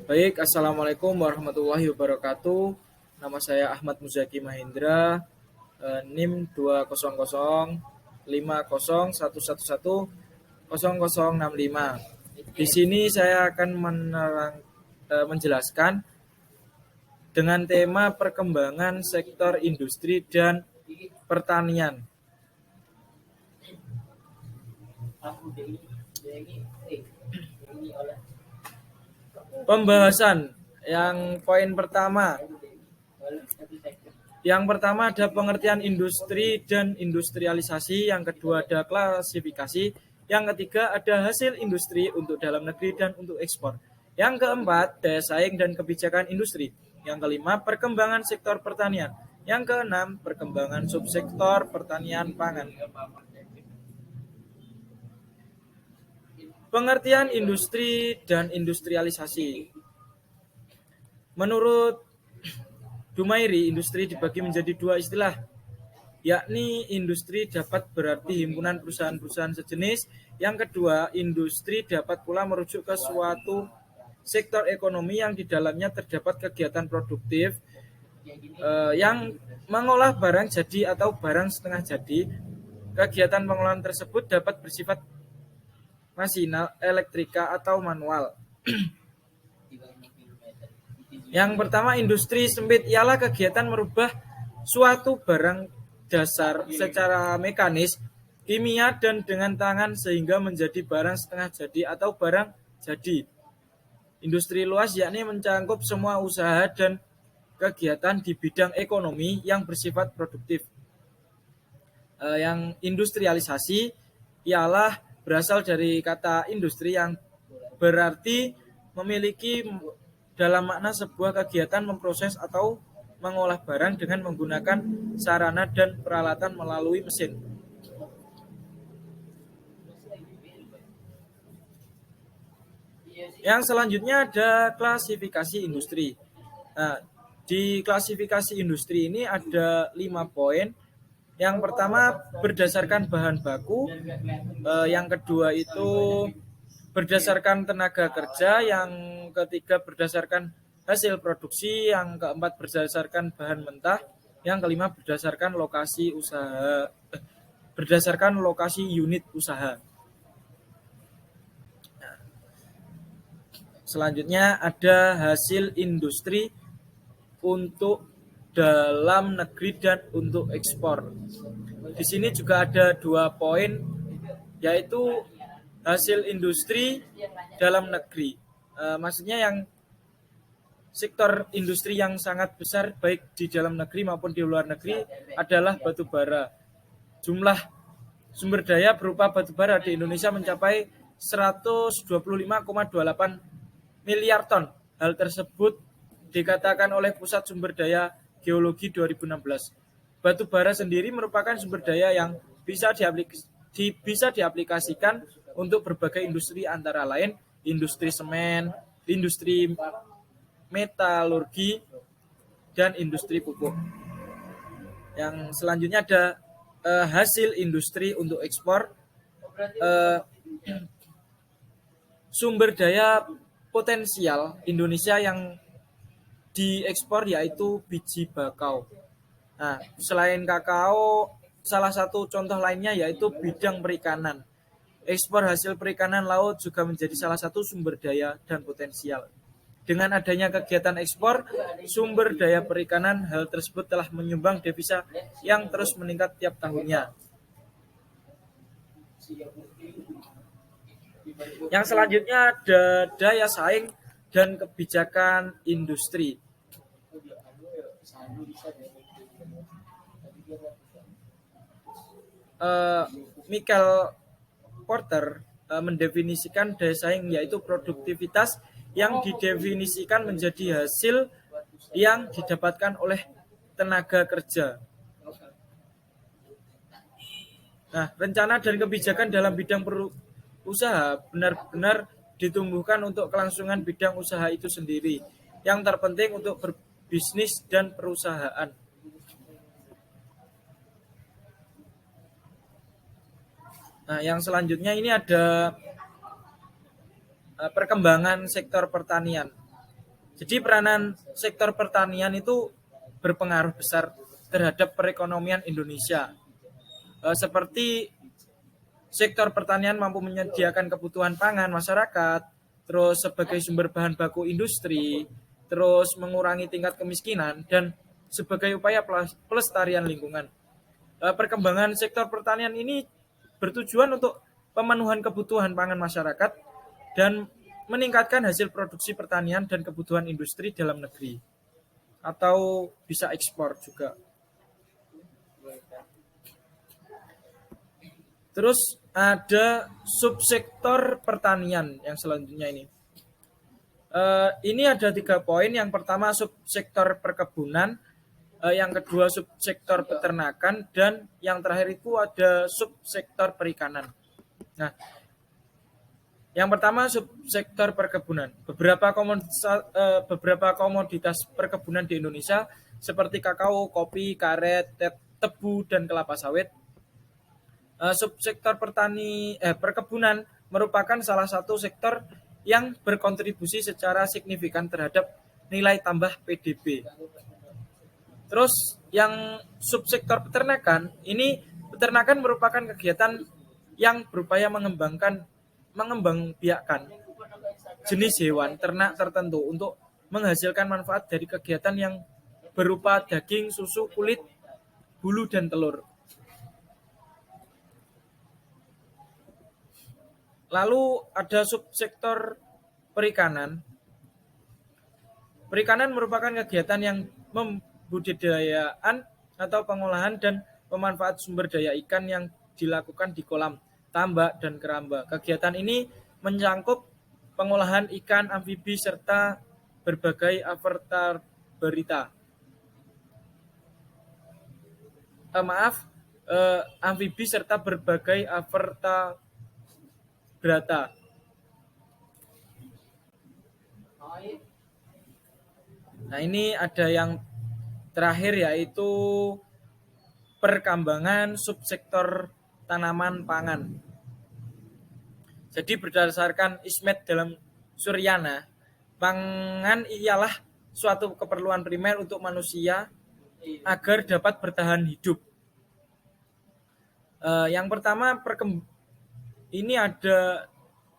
Baik, Assalamualaikum warahmatullahi wabarakatuh. Nama saya Ahmad Muzaki Mahendra, NIM 2005011110065. Di sini saya akan menjelaskan dengan tema perkembangan sektor industri dan pertanian. Pembahasan yang poin pertama. Yang pertama ada pengertian industri dan industrialisasi, yang kedua ada klasifikasi, yang ketiga ada hasil industri untuk dalam negeri dan untuk ekspor. Yang keempat, daya saing dan kebijakan industri. Yang kelima, perkembangan sektor pertanian. Yang keenam, perkembangan subsektor pertanian pangan. Pengertian industri dan industrialisasi. Menurut Dumairi, industri dibagi menjadi dua istilah, yakni industri dapat berarti himpunan perusahaan-perusahaan sejenis. Yang kedua, industri dapat pula merujuk ke suatu sektor ekonomi yang di dalamnya terdapat kegiatan produktif yang mengolah barang jadi atau barang setengah jadi. Kegiatan pengolahan tersebut dapat bersifat masinal, elektrika, atau manual. Yang pertama, industri sempit ialah kegiatan merubah suatu barang dasar secara mekanis, kimia, dan dengan tangan sehingga menjadi barang setengah jadi atau barang jadi. Industri luas yakni mencakup semua usaha dan kegiatan di bidang ekonomi yang bersifat produktif. Yang industrialisasi ialah berasal dari kata industri yang berarti memiliki dalam makna sebuah kegiatan memproses atau mengolah barang dengan menggunakan sarana dan peralatan melalui mesin. Yang selanjutnya ada klasifikasi industri. Nah, di klasifikasi industri ini ada 5 poin. Yang pertama berdasarkan bahan baku, yang kedua itu berdasarkan tenaga kerja, yang ketiga berdasarkan hasil produksi, yang keempat berdasarkan bahan mentah, yang kelima berdasarkan lokasi usaha, berdasarkan lokasi unit usaha. Selanjutnya ada hasil industri untuk dalam negeri dan untuk ekspor. Di sini juga ada 2 poin, yaitu hasil industri dalam negeri. Maksudnya yang sektor industri yang sangat besar baik di dalam negeri maupun di luar negeri adalah batu bara. Jumlah sumber daya berupa batu bara di Indonesia mencapai 125,28 miliar ton. Hal tersebut dikatakan oleh Pusat Sumber Daya Geologi 2016. Batu bara sendiri merupakan sumber daya yang bisa diaplikasikan untuk berbagai industri, antara lain industri semen, industri metalurgi, dan industri pupuk. Yang selanjutnya ada hasil industri untuk ekspor. Sumber daya potensial Indonesia yang diekspor yaitu biji bakau. Nah, selain kakao, salah satu contoh lainnya yaitu bidang perikanan. Ekspor hasil perikanan laut juga menjadi salah satu sumber daya dan potensial. Dengan adanya kegiatan ekspor sumber daya perikanan, hal tersebut telah menyumbang devisa yang terus meningkat tiap tahunnya. Yang selanjutnya ada daya saing dan kebijakan industri. Michael Porter mendefinisikan daya saing yaitu produktivitas yang didefinisikan menjadi hasil yang didapatkan oleh tenaga kerja. Nah, rencana dan kebijakan dalam bidang usaha benar-benar ditumbuhkan untuk kelangsungan bidang usaha itu sendiri, yang terpenting untuk berbisnis dan perusahaan. Nah, yang selanjutnya ini ada perkembangan sektor pertanian. Jadi peranan sektor pertanian itu berpengaruh besar terhadap perekonomian Indonesia. Seperti sektor pertanian mampu menyediakan kebutuhan pangan masyarakat, terus sebagai sumber bahan baku industri, terus mengurangi tingkat kemiskinan, dan sebagai upaya pelestarian lingkungan. Perkembangan sektor pertanian ini bertujuan untuk pemenuhan kebutuhan pangan masyarakat dan meningkatkan hasil produksi pertanian dan kebutuhan industri dalam negeri atau bisa ekspor juga. Terus ada subsektor pertanian yang selanjutnya ini. Ini ada 3 poin. Yang pertama subsektor perkebunan, yang kedua subsektor peternakan, dan yang terakhir itu ada subsektor perikanan. Nah, yang pertama subsektor perkebunan. Beberapa komoditas perkebunan di Indonesia seperti kakao, kopi, karet, tebu, dan kelapa sawit. Subsektor perkebunan merupakan salah satu sektor yang berkontribusi secara signifikan terhadap nilai tambah PDB. Terus yang subsektor peternakan, ini peternakan merupakan kegiatan yang berupaya mengembangbiakkan jenis hewan ternak tertentu untuk menghasilkan manfaat dari kegiatan yang berupa daging, susu, kulit, bulu, dan telur. Lalu ada subsektor perikanan. Perikanan merupakan kegiatan yang membudidayaan atau pengolahan dan pemanfaat sumber daya ikan yang dilakukan di kolam, tambak, dan keramba. Kegiatan ini mencangkup pengolahan ikan, amfibi, serta berbagai invertebrata. Amfibi serta berbagai invertebrata. Nah, ini ada yang terakhir yaitu perkembangan subsektor tanaman pangan. Jadi berdasarkan Ismet dalam Suryana, pangan ialah suatu keperluan primer untuk manusia agar dapat bertahan hidup. Yang pertama ini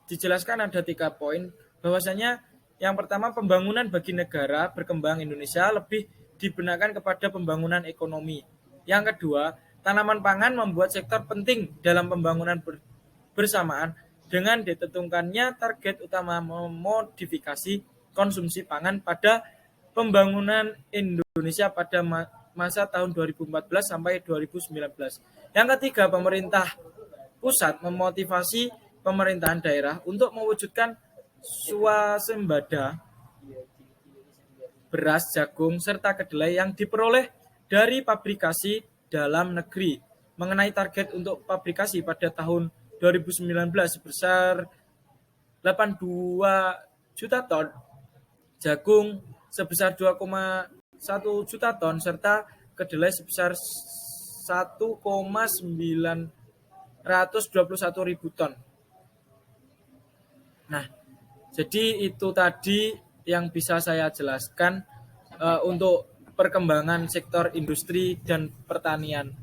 dijelaskan ada 3 poin, bahwasanya yang pertama pembangunan bagi negara berkembang Indonesia lebih dibenarkan kepada pembangunan ekonomi. Yang kedua, tanaman pangan membuat sektor penting dalam pembangunan bersamaan dengan ditentukannya target utama memodifikasi konsumsi pangan pada pembangunan Indonesia pada masa tahun 2014 sampai 2019. Yang ketiga, pemerintah pusat memotivasi pemerintahan daerah untuk mewujudkan swasembada beras, jagung, serta kedelai yang diperoleh dari pabrikasi dalam negeri. Mengenai target untuk pabrikasi pada tahun 2019 sebesar 82 juta ton, jagung sebesar 2,1 juta ton, serta kedelai sebesar 1,921 ribu ton. Nah, jadi itu tadi yang bisa saya jelaskan untuk perkembangan sektor industri dan pertanian.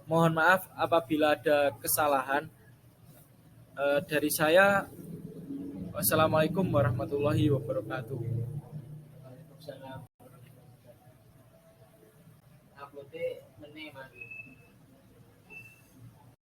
Mohon maaf apabila ada kesalahan dari saya. Wassalamualaikum warahmatullahi wabarakatuh.